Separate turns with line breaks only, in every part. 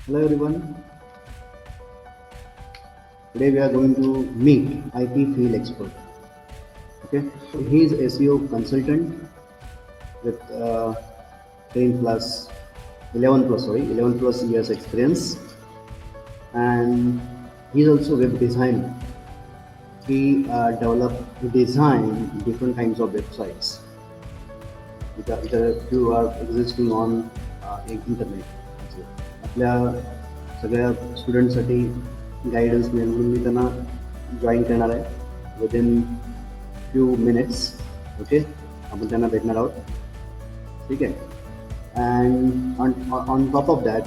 Hello everyone. Today we are going to meet IT field expert. Okay, he is SEO consultant with 10 plus, 11 plus, 11 plus years experience, and he is also web designer. He design different kinds of websites which are existing on internet. आपल्या सगळ्या स्टुडंटसाठी guidance मिळेल म्हणून मी त्यांना join करणार आहे within few minutes. Okay, आपण त्यांना भेटणार आहोत. ठीक आहे. And on on top of that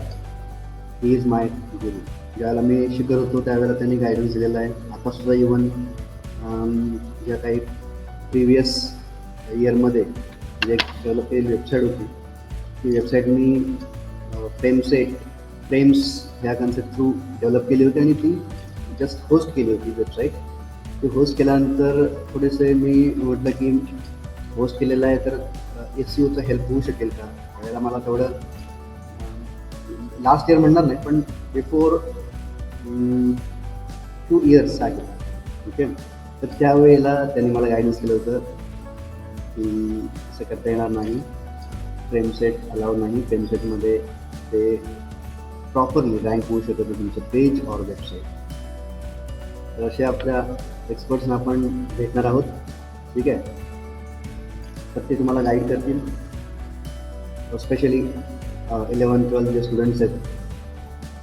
he is my गुरु. ज्यावेळेला मी शिकत होतो त्यावेळेला त्यांनी गायडन्स दिलेला आहे. आतासुद्धा इवन ज्या काही प्रिवियस इयरमध्ये जे डेव्हलप केलेली वेबसाईट होती ती वेबसाईट मी फ्रेम्स ह्या कन्सेप्ट थ्रू डेव्हलप केली होती आणि ती जस्ट होस्ट केली होती वेबसाईट. ती होस्ट केल्यानंतर थोडेसे मी म्हटलं की होस्ट केलेलं आहे तर SEOचा हेल्प होऊ शकेल का. त्यावेळेला मला तेवढं लास्ट इयर म्हणणार नाही पण बिफोर 2 इयर्स आहे. ओके, तर त्यावेळेला त्यांनी मला गायडन्स केलं होतं की असं करता येणार नाही, फ्रेमसेट अलाउड नाही, फ्रेमसेटमध्ये ते प्रॉपरली रँक होऊ शकत नाही तुमचं पेज और वेबसाईट. तर असे आपल्या एक्सपर्ट्सना आपण भेटणार आहोत. ठीक आहे, तर ते तुम्हाला गाईड करतील. स्पेशली 11-12 जे स्टुडंट्स आहेत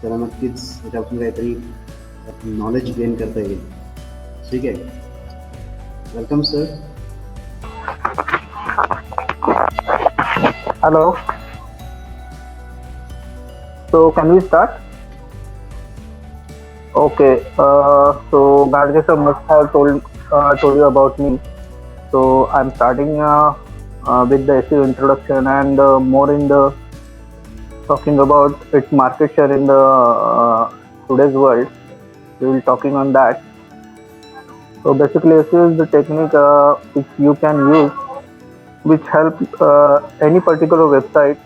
त्याला नक्कीच त्याच्यापासून काहीतरी नॉलेज गेन करता येईल. ठीक आहे, welcome sir.
Hello. So can we start? Okay. So Garge sir must have told you about me. So I'm starting with the SEO introduction and more in the talking about its market share in the today's world. We will talking on that. So basically, SEO is the technique which you can use, which help any particular website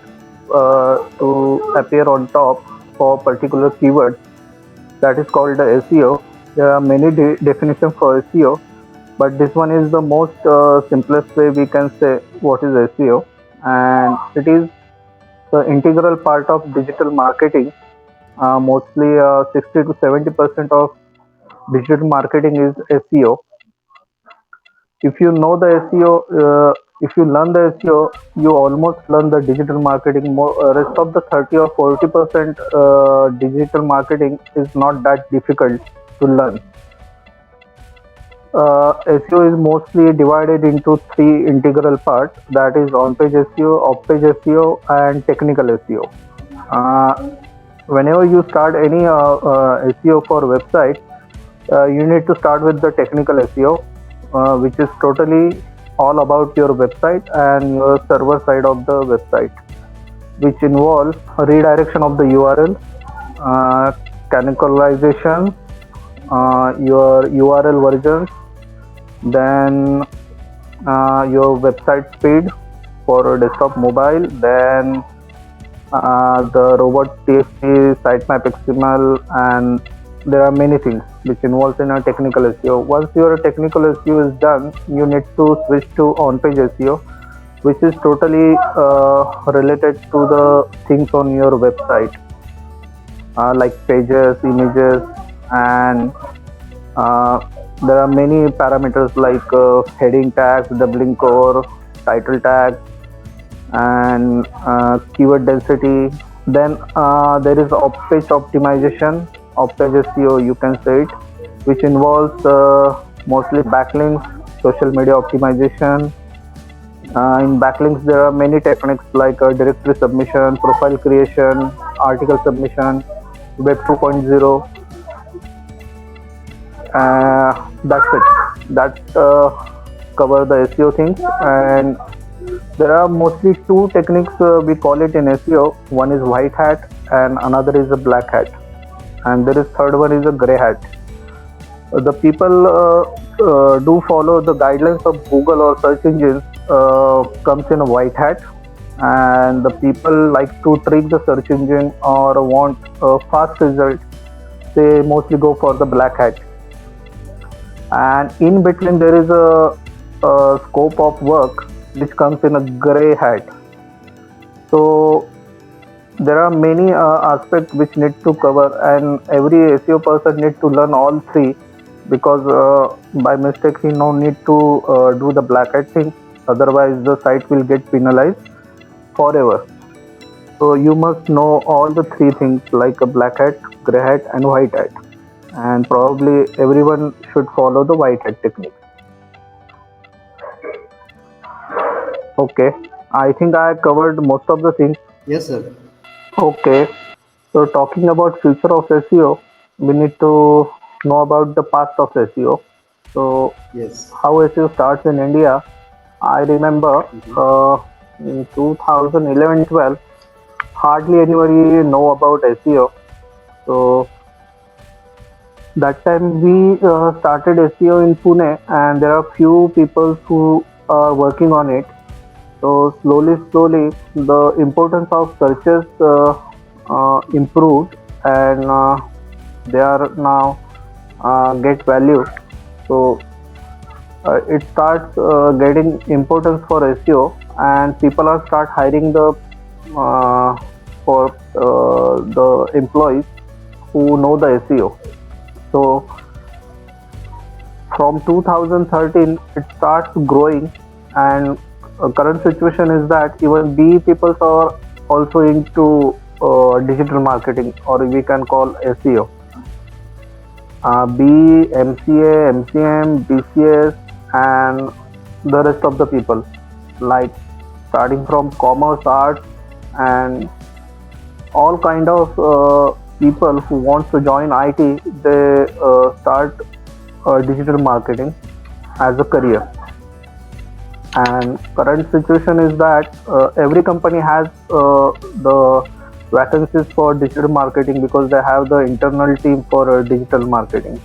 to appear on top for particular keyword. That is called the SEO. There are many definitions for SEO, but this one is the most simplest way we can say what is SEO, and it is the integral part of digital marketing. Mostly 60 to 70% of digital marketing is SEO. If you know the SEO, if you learn the SEO, you almost learn the digital marketing. More rest of the 30 or 40% digital marketing is not that difficult to learn. SEO is mostly divided into 3 integral parts, that is on-page SEO, off-page SEO, and technical SEO. Whenever you start any SEO for website, you need to start with the technical SEO, which is totally all about your website and your server side of the website, which involves redirection of the URL, canonicalization, your URL versions, then your website speed for desktop, mobile, then the robot TXT, sitemap XML, and there are many things which involves in a technical SEO. Once your technical SEO is done, you need to switch to on-page SEO, which is totally related to the things on your website, like pages, images, and there are many parameters like heading tags, doubling core, title tag, and keyword density. Then there is off-page optimization, off-page SEO you can say it, which involves mostly backlinks, social media optimization. In backlinks there are many techniques like directory submission, profile creation, article submission, web 2.0. That's it. That cover the SEO things. And there are mostly 2 techniques we call it in SEO. One is white hat and another is a black hat, and there is third one is a gray hat. The people do follow the guidelines of Google or search engines comes in a white hat, and the people like to trick the search engine or want a fast result, they mostly go for the black hat. And in between there is a scope of work which comes in a gray hat. So there are many aspects which need to cover, and every SEO person need to learn all three, because by mistake he no need to do the black hat thing, otherwise the site will get penalized forever. So you must know all the three things like a black hat, gray hat, and white hat. And probably everyone should follow the white hat technique. Okay, I think I covered most of the things.
Yes, sir.
Okay, so talking about future of SEO, we need to know about the past of SEO. So
Yes.
how SEO starts in India? I remember in 2011-12, hardly anybody know about SEO. So that time we started SEO in Pune, and there are few people who are working on it. So slowly, the importance of searches improved, and they are now get value. So it starts getting importance for SEO, and people are start hiring the for the employees who know the SEO. So from 2013 it starts growing, and current situation is that even B people are also into digital marketing, or we can call SEO. B, MCA, MCM, BCS, and the rest of the people, like starting from commerce, arts, and all kind of people who want to join IT, they start digital marketing as a career. And current situation is that every company has the vacancies for digital marketing, because they have the internal team for digital marketing.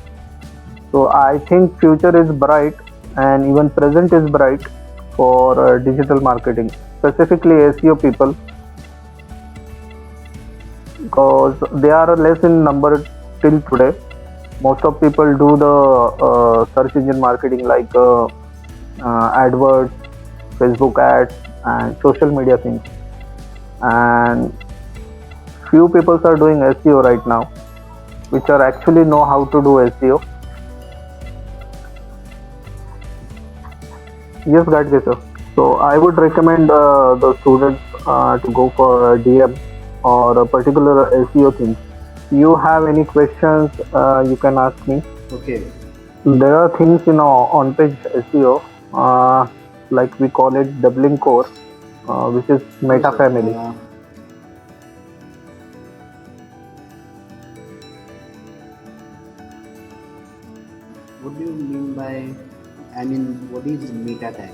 So I think future is bright, and even present is bright for digital marketing, specifically SEO people, because they are less in number till today. Most of people do the search engine marketing, like AdWords, Facebook ads, and social media things. And few people are doing SEO right now, which are actually know how to do SEO. Yes, Gadge sir. So I would recommend the students to go for a DM or a particular SEO thing. You have any questions, you can ask me.
Okay.
There are things in on-page SEO, like we call it doubling core, which is meta
sir.
family.
What do you mean by? I mean, what is meta tag?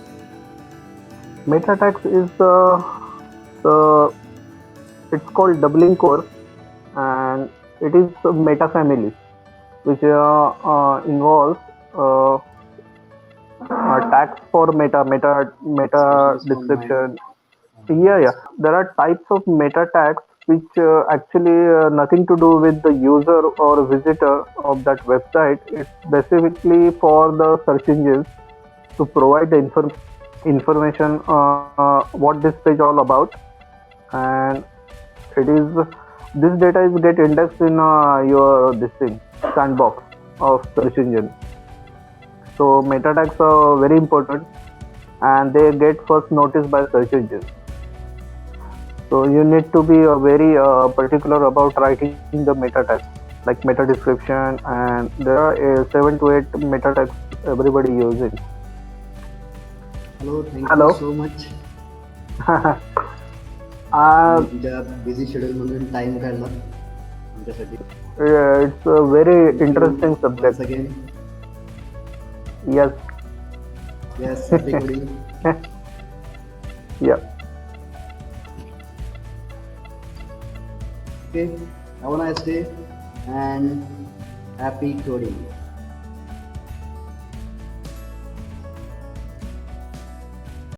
Meta tags is the it's called doubling core, and it is a meta family, which involves tags for meta
Specialist from my.
description. Yeah. There are types of meta tags which actually nothing to do with the user or visitor of that website. It's specifically for the search engines to provide the information what this page all about, and it is this data is get indexed in your this thing sandbox of search engine. So meta tags are very important, and they get first noticed by search engines. So you need to be very particular about writing the meta tags, like meta description, and there are 7 to 8 meta tags everybody using.
Hello, thank
Hello.
you so much. तुझ्या busy schedule मधून time काढला आमच्यासाठी.
It's a very interesting subject.
Once again.
Yes.
Yes, happy coding.
Yeah.
Okay, have a nice day and happy coding.